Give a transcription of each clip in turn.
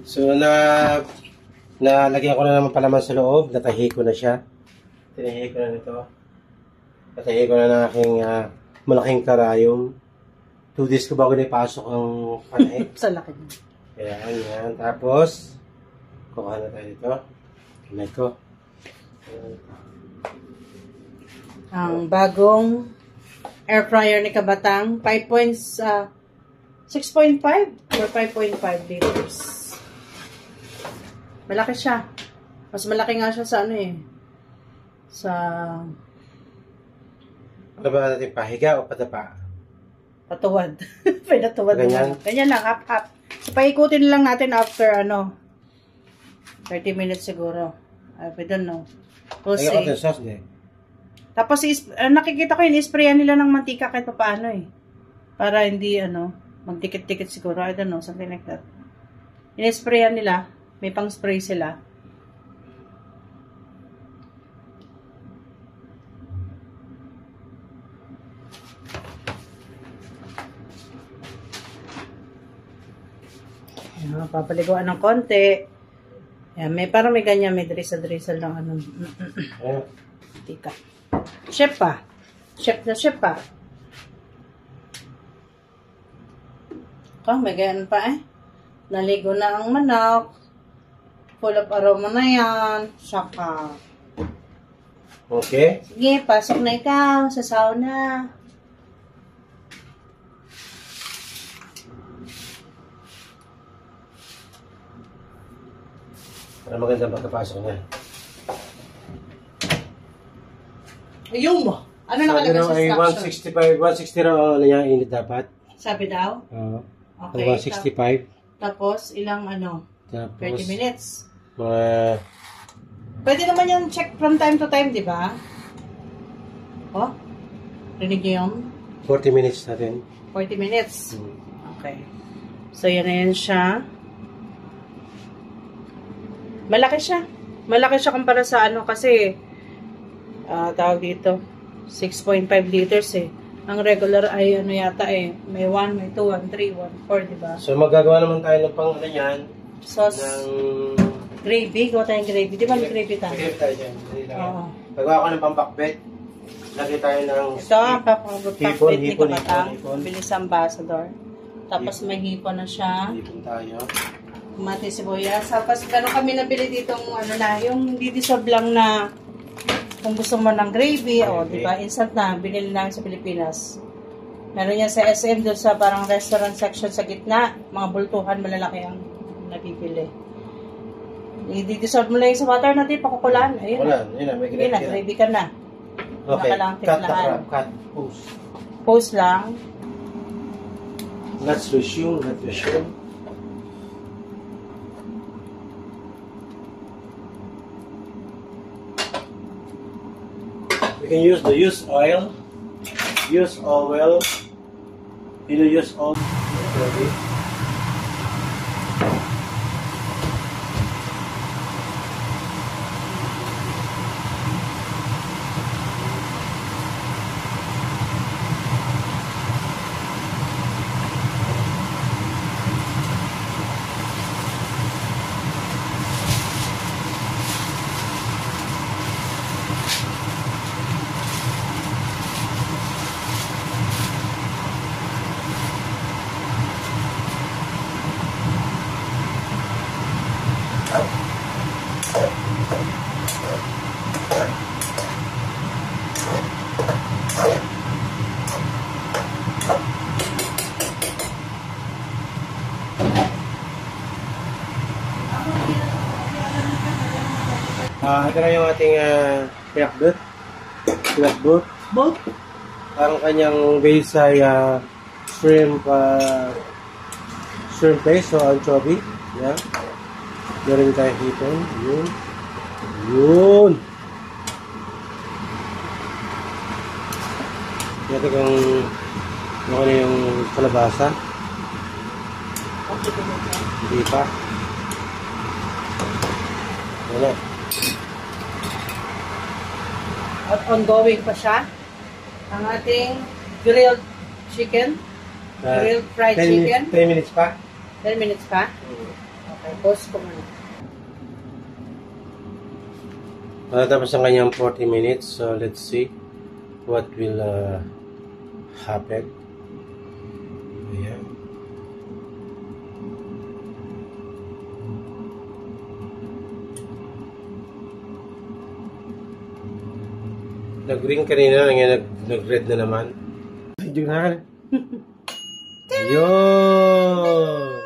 So, nalagyan ko na naman palaman sa loob. Natahi ko na siya. Tinahi ko na nito. Natahi ko na ng aking malaking karayom. 2 days ko bago naipasok ang panay. Sa laki niya. Kaya, yan. Tapos, kukuha na tayo dito. Kamay ko. Ang bagong air fryer ni Kabatang. 6.5 or 5.5 liters. Malaki siya. Mas malaki nga siya sa ano eh. Sa... Ano ba natin, pahiga o patapa? Patuwad. Pinatuwad. Ganyan? Ganyan lang, up. So, paikutin lang natin after, 30 minutes siguro. I don't know. We'll see. Ay, sauce din. Tapos, nakikita ko yun, isprayan nila ng mantika kahit pa paano eh. Para hindi, magdikit-dikit siguro. I don't know, something like that. In-sprayan nila. May pang-spray sila. Papaliguan ng konti. Ayan, parang may ganyan, may drizzle-drizzle ng tika. Chef pa. Chef pa. May ganyan pa eh. Naligo na ang manok. Full of aroma na yan. Saka. Okay. Sige, pasok na ikaw sa sauna. Para magandang pagkapasok niya. Ayun mo. Ano nakalagay sa instruction? 160 raw ang niya init dapat. Sabi daw? Oo. Okay. 165. Tapos, ilang Tapos, 30 minutes. Pwede naman yung check from time to time, di ba? Oh? Rinig niyo yun? 40 minutes natin. 40 minutes. Okay. So, yan na yan siya. Malaki siya. Malaki siya kumpara sa kasi tawag dito 6.5 liters eh. Ang regular ay yata eh. May 1, may 2, 1, 3, 1, 4, diba? So magagawa naman tayo ng pang yan. Sauce. Gravy. Gawa tayong gravy. Di ba may gravy tayo? Gravy tayo dyan. Oo. Pagawa ko ng pambakbet. Lagi tayo ng ito ang papakbet ni Kabatang. hipon. Bilis ambassador. Tapos may hipon na siya. Hipon tayo. Mati sibuyas. Tapos meron kami nabili ditong yung didissolve lang na kung gusto mo ng gravy, di ba? Instant na, binili namin sa Pilipinas. Meron yan sa SM doon sa parang restaurant section sa gitna. Mga bultuhan malalaki ang nabibili. I-dissolve mo lang yung sa water natin, pakukulaan. Ayun Wala, yun na, may gravy na. Gravy ka na. Okay, cut the crab, cut, pose. Pose lang. Not solution. You can use oil. Use oil. Use oil. Okay. Ito na yung ating pinakbet. Both? Parang kanyang base ay shrimp paste o anchovy. Yan. Meron tayong hipon. Yun. Ito kung ano yung kalabasa. Hindi pa. Wala. At ongoing pa siya. Ang ating grilled chicken. Grilled fried chicken. 10 minutes pa. 10 minutes pa? Okay. Tapos, kung ano. Tapos ang kanyang 40 minutes. So, let's see what will happen. Ayan. Nag-green kanina, ngayon nag-red na naman. Hindi na. Ayun!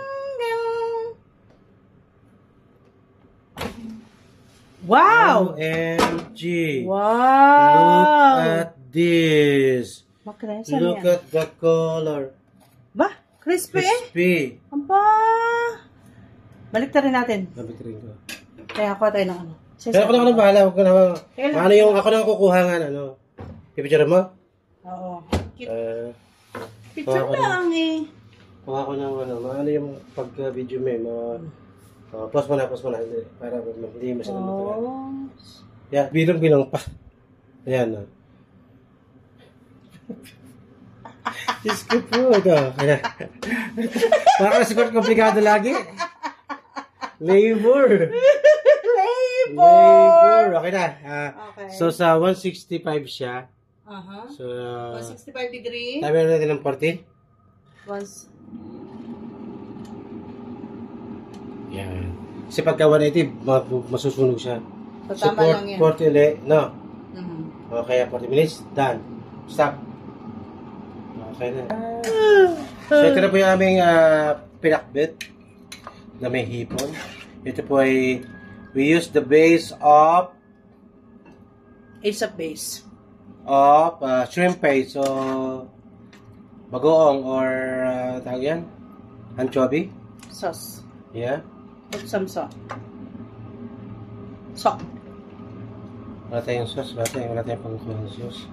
Wow! OMG! Wow! Look at this! Makresa Look yan. at the color. Ba? Crispy eh? Crispy. Aba! Balik rin natin. Nabit rin ko. Kaya ako tayo ng ano. Pero ako na bahala. Huwag ko na. Teka lang. Ano yung ako na kukuha nga ano? Pipicture mo? Oo. Picture ako lang eh. Kuha ko ng ano. Ano yung pag-video mo? Pause mo na. Hindi, para hindi masyadong matagal. Yeah, bilang pa. Ayan. Diyos ko po. Ito. Ayan. Baka siguro komplikado lagi. Labor. Okay na. Okay. So, sa 165 siya. So, 165 degree. tabi na natin ng 40. Yan. Kasi pagka 180, masusunog siya. So, tama lang yan. 40 ulit. No. Mhm. Okay, 40 minutes. Done. Stop. Okay na. So, ito na po yung aming pinakbit na may hipon. Ito po ay we use the base of Ace of base. shrimp paste. So, bagoong or tawag yan? Anchovy. Sauce. Yeah. Put some salt. Salt. Wala tayong sauce. Wala tayong pangkuha ng sauce.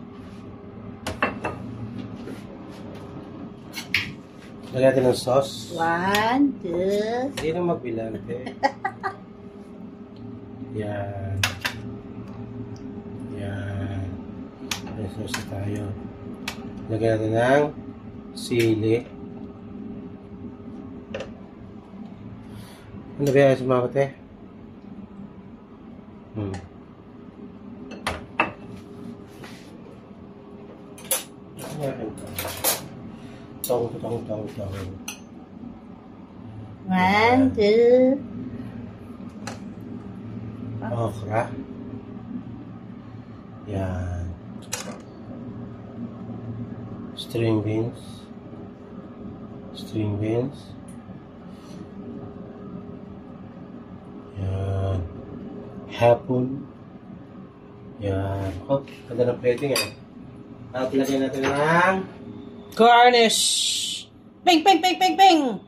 Lagyan natin ng sauce. 1, 2. Hindi na magbilang. Yan. Yan. May sauce na tayo. Lagyan natin ng sili. Ano ba yan sa mga kate? Tong. 1, 2. Okra. Yan. String beans. Yan. Hapon. Yan. Oh, ganda ng plating eh. At lagyan natin ng Garnish. Bing, bing, bing, bing, bing.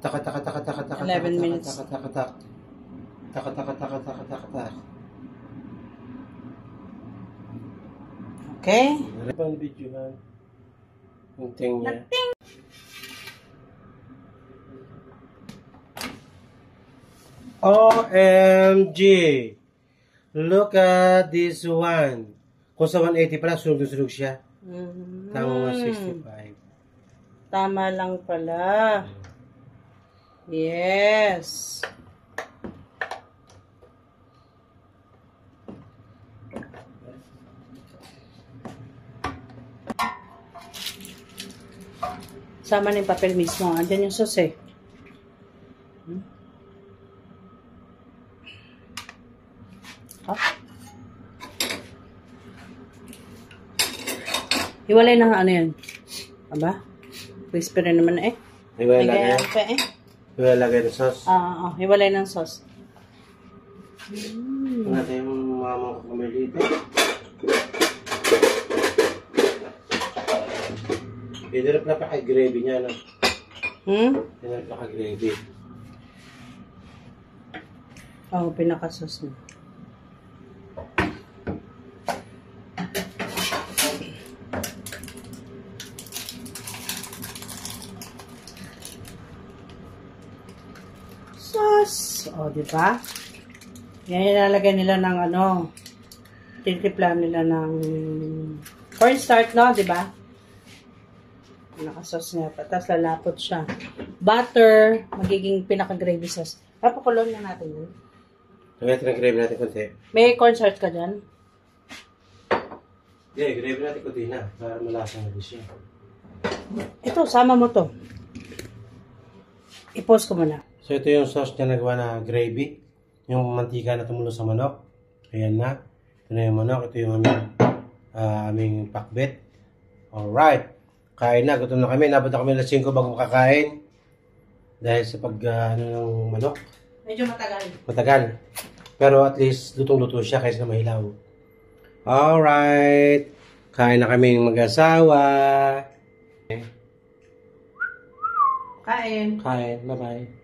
taka. 11 minutes. Taka. Okay. Ano pang videohan? Yung ting niya. OMG! Look at this one. Kung sa 180 pala, sunog siya. Tama 165. Tama lang pala. Yes. Sama na yung papel mismo. Andyan yung sauce eh. Hiwalay na nga ano yan. Aba? Crispy rin naman eh. Hiwalay Lagay lagay. pa eh. Hiwalay lagay ng sauce. Hiwalay ng sauce. Ito natin yung mga kukumay dito. Pinarap na pa kay gravy niya, no? Pinarap na kay gravy. Pinaka-sauce mo. Sauce. Diba? Yan ilalagay nila ng ano. Tinitipla nila ng cornstarch, no? Diba? Naka-sauce nga pa. Tapos lalapot siya. Butter, magiging pinaka-gravy sauce. Papakulon na natin yun. Lagyan natin ng gravy natin konti. May cornstarch ka dyan? Hindi, gravy natin konti na. Para malasang na siya. Ito, sama mo to. I-pause ko muna. So ito yung sauce na nagawa na gravy. Yung mantika na tumulo sa manok. Ayan na. Ito na yung manok. Ito yung aming pakbet. Alright. Kain na. Gutom na kami. Nabot na kami alas 5 bago kakain. Dahil sa ng manok. Medyo matagal. Matagal. Pero at least lutong-luto siya kaysa na mahilaw. Alright. Kain na kami mag-asawa. Kain. Kain. Bye-bye.